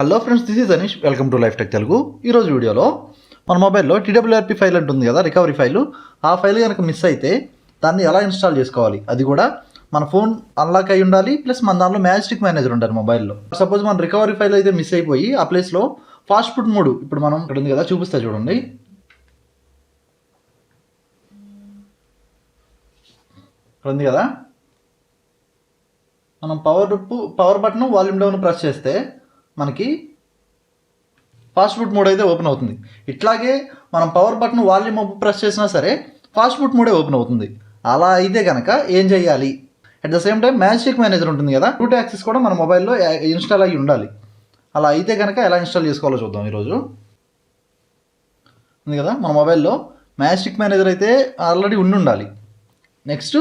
Hello friends, this is Anish. Welcome to life tech Telugu. ఈరోజు వీడియోలో మన మొబైల్లో TWRP ఫైల్ ఉంటుంది కదా, రికవరీ ఫైలు. ఆ ఫైల్ కనుక మిస్ అయితే దాన్ని ఎలా ఇన్స్టాల్ చేసుకోవాలి, అది కూడా మన ఫోన్ అన్లాక్ అయి ఉండాలి, ప్లస్ మన దాంట్లో మ్యాజిస్టిక్ మేనేజర్ ఉండాలి మొబైల్లో. సపోజ్ మన రికవరీ ఫైల్ అయితే మిస్ అయిపోయి ఆ ప్లేస్లో ఫాస్ట్ ఫుడ్ మోడ్ ఇప్పుడు మనం ఇక్కడ ఉంది కదా, చూపిస్తా చూడండి. ఇక్కడ ఉంది కదా, మనం power button volume down press చేస్తే మనకి ఫాస్ట్ ఫుడ్ మోడ్ అయితే ఓపెన్ అవుతుంది. ఇట్లాగే మనం power button volume up press చేసినా సరే ఫాస్ట్ ఫుడ్ మోడే ఓపెన్ అవుతుంది. అలా అయితే కనుక ఏం చేయాలి? At the same time majestic manager ఉంటుంది కదా, రూట్ యాక్సెస్ కూడా మన మొబైల్లో ఇన్స్టాల్ అయ్యి ఉండాలి. అలా అయితే కనుక ఎలా ఇన్స్టాల్ చేసుకోవాలో చూద్దాం ఈరోజు. ఉంది కదా, మన మొబైల్లో మ్యాజిస్టిక్ మేనేజర్ అయితే ఆల్రెడీ ఉండాలి. నెక్స్ట్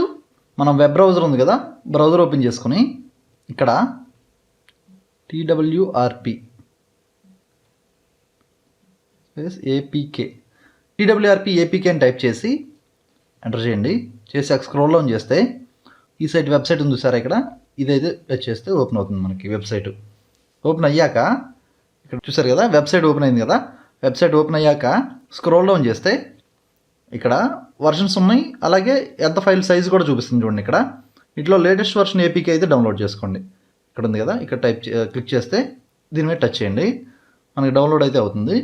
మనం వెబ్ బ్రౌజర్ ఉంది కదా, బ్రౌజర్ ఓపెన్ చేసుకుని ఇక్కడ TWRP APK TWRP అని టైప్ చేసి ఎంటర్ చేయండి. చేసి స్క్రోల్ డౌన్ చేస్తే ఈ సైట్ వెబ్సైట్ ఉంది సార్, ఇక్కడ ఇదైతే టచ్ చేస్తే ఓపెన్ అవుతుంది మనకి వెబ్సైట్. ఓపెన్ అయ్యాక ఇక్కడ చూసారు కదా, వెబ్సైట్ ఓపెన్ అయింది కదా. వెబ్సైట్ ఓపెన్ అయ్యాక స్క్రోల్ డౌన్ చేస్తే ఇక్కడ వర్షన్స్ ఉన్నాయి, అలాగే ఎంత ఫైల్ సైజ్ కూడా చూపిస్తుంది చూడండి. ఇక్కడ ఇట్లా లేటెస్ట్ వర్షన్ APK అయితే డౌన్లోడ్ చేసుకోండి. ఇక్కడ ఉంది కదా, ఇక్కడ క్లిక్ చేస్తే దీని మీద టచ్ చేయండి, మనకి డౌన్లోడ్ అయితే అవుతుంది.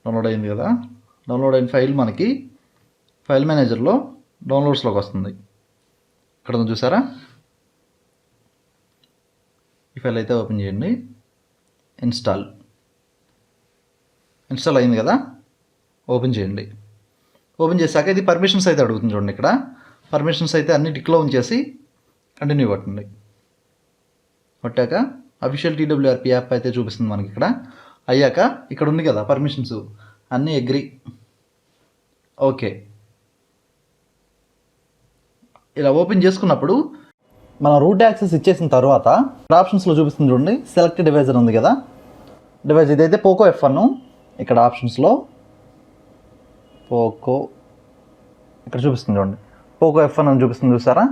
డౌన్లోడ్ అయింది కదా, డౌన్లోడ్ అయిన ఫైల్ మనకి ఫైల్ మేనేజర్లో డౌన్లోడ్స్లోకి వస్తుంది. ఇక్కడ ఉంది చూసారా, ఈ ఫైల్ అయితే ఓపెన్ చేయండి. ఇన్స్టాల్ అయింది కదా, ఓపెన్ చేయండి. ఓపెన్ చేశాక ఇది పర్మిషన్స్ అయితే అడుగుతుంది చూడండి. ఇక్కడ పర్మిషన్స్ అయితే అన్ని టిక్లో ఉంచేసి కంటిన్యూ కొట్టండి. కొట్టాక అఫీషియల్ TWRP యాప్ అయితే చూపిస్తుంది మనకి. ఇక్కడ అయ్యాక ఇక్కడ ఉంది కదా పర్మిషన్స్, అన్నీ అగ్రి, ఓకే. ఇలా ఓపెన్ చేసుకున్నప్పుడు మన రూట్ యాక్సెస్ ఇచ్చేసిన తర్వాత ఆప్షన్స్లో చూపిస్తుంది చూడండి, సెలెక్ట్ డివైజ్ ఉంది కదా, డివైజ్ ఇదైతే పోకో F1. ఇక్కడ ఆప్షన్స్లో పోకో ఇక్కడ చూపిస్తుంది చూడండి, పోకో F1 అని చూపిస్తుంది చూసారా.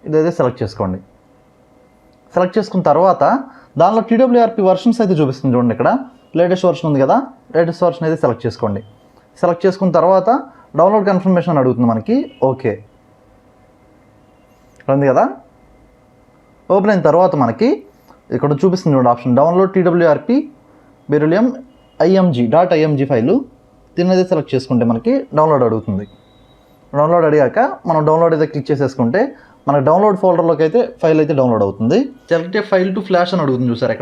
ఇదైతే సెలెక్ట్ చేసుకోండి. సెలెక్ట్ చేసుకున్న తర్వాత దానిలో TWRP వర్షన్స్ అయితే చూపిస్తుంది చూడండి. ఇక్కడ లేటెస్ట్ వర్షన్ ఉంది కదా, లేటెస్ట్ వర్షన్ అయితే సెలెక్ట్ చేసుకోండి. సెలెక్ట్ చేసుకున్న తర్వాత డౌన్లోడ్ కన్ఫర్మేషన్ అడుగుతుంది మనకి, ఓకే. ఇక్కడ ఉంది కదా, ఓపెన్ అయిన తర్వాత మనకి ఇక్కడ చూపిస్తుంది చూడండి option, download TWRP .img file. దీన్ని అయితే సెలెక్ట్ చేసుకుంటే మనకి డౌన్లోడ్ అడుగుతుంది. డౌన్లోడ్ అడిగాక మనం డౌన్లోడ్ అయితే క్లిక్ చేసేసుకుంటే మనకి డౌన్లోడ్ ఫోల్డర్లోకి అయితే ఫైల్ అయితే డౌన్లోడ్ అవుతుంది. సెలెక్ట్ ఫైల్ టు ఫ్లాష్ అని అడుగుతుంది చూసారు.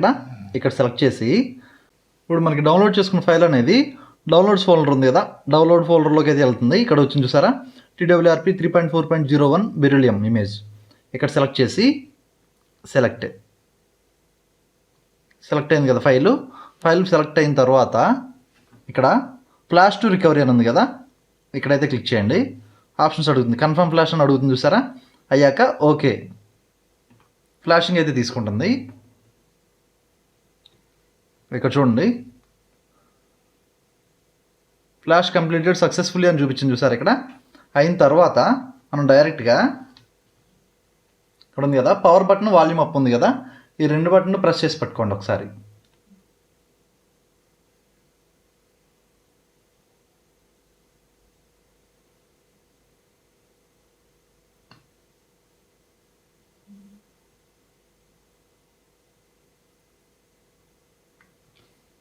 ఇక్కడ సెలెక్ట్ చేసి ఇప్పుడు మనకి డౌన్లోడ్ చేసుకున్న ఫైల్ అనేది డౌన్లోడ్స్ ఫోల్డర్ ఉంది కదా, డౌన్లోడ్ ఫోల్డర్లోకి అయితే వెళ్తుంది. ఇక్కడ వచ్చింది చూసారా, TWRP 3.4.01 బెరిలియం ఇమేజ్. ఇక్కడ సెలెక్ట్ చేసి సెలెక్ట్ అయింది కదా ఫైల్ సెలెక్ట్ అయిన తర్వాత ఇక్కడ ఫ్లాష్ టు రికవరీ అని ఉంది కదా, ఇక్కడైతే క్లిక్ చేయండి. ఆప్షన్స్ అడుగుతుంది, కన్ఫర్మ్ ఫ్లాష్ అని అడుగుతుంది చూసారా. అయ్యాక ఓకే, ఫ్లాషింగ్ అయితే తీసుకుంటుంది. ఇక్కడ చూడండి, ఫ్లాష్ కంప్లీటెడ్ సక్సెస్ఫుల్లీ అని చూపించింది చూసారు. ఇక్కడ అయిన తర్వాత మనం డైరెక్ట్గా ఇక్కడ ఉంది కదా, పవర్ బటన్ వాల్యూమ్ అప్ ఉంది కదా, ఈ రెండు బటన్ ప్రెస్ చేసి పట్టుకోండి ఒకసారి.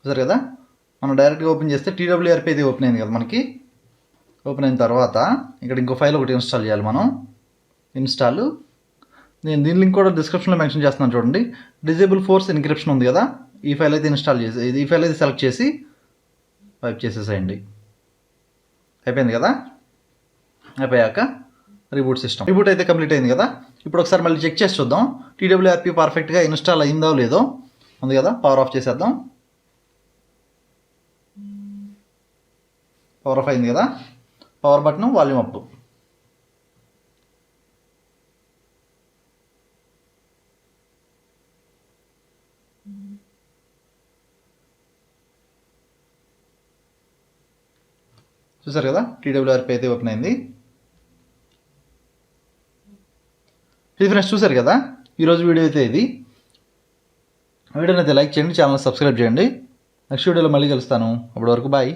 చూసారు కదా, మనం డైరెక్ట్గా ఓపెన్ చేస్తే TWRP అయితే ఓపెన్ అయింది కదా మనకి. ఓపెన్ అయిన తర్వాత ఇక్కడ ఇంకో ఫైల్ ఒకటి ఇన్స్టాల్ చేయాలి మనం. నేను దీని లింక్ కూడా డిస్క్రిప్షన్లో మెన్షన్ చేస్తున్నాను చూడండి. డిజేబుల్ ఫోర్స్ ఎన్క్రిప్షన్ ఉంది కదా, ఈ ఫైల్ అయితే ఇన్స్టాల్ చేసి ఈ ఫైల్ అయితే సెలెక్ట్ చేసి వైప్ చేసేసేయండి. అయిపోయింది కదా. అయిపోయాక రిబూట్ అయితే కంప్లీట్ అయింది కదా. ఇప్పుడు ఒకసారి మళ్ళీ చెక్ చేసి చూద్దాం TWRP పర్ఫెక్ట్గా ఇన్స్టాల్ అయిందో లేదో. ఉంది కదా, పవర్ ఆఫ్ చేసేద్దాం. పవర్ ఆఫ్ అయింది కదా, పవర్ బటన్ వాల్యూమ్ అప్. చూసారు కదా, TWRP అయితే ఓపెన్ అయింది. ఇది ఫ్రెండ్స్ చూసారు కదా, ఈరోజు వీడియో అయితే ఇది. వీడియోని అయితే లైక్ చేయండి, ఛానల్ సబ్స్క్రైబ్ చేయండి. నెక్స్ట్ వీడియోలో మళ్ళీ కలుస్తాను. అప్పటి వరకు బాయ్.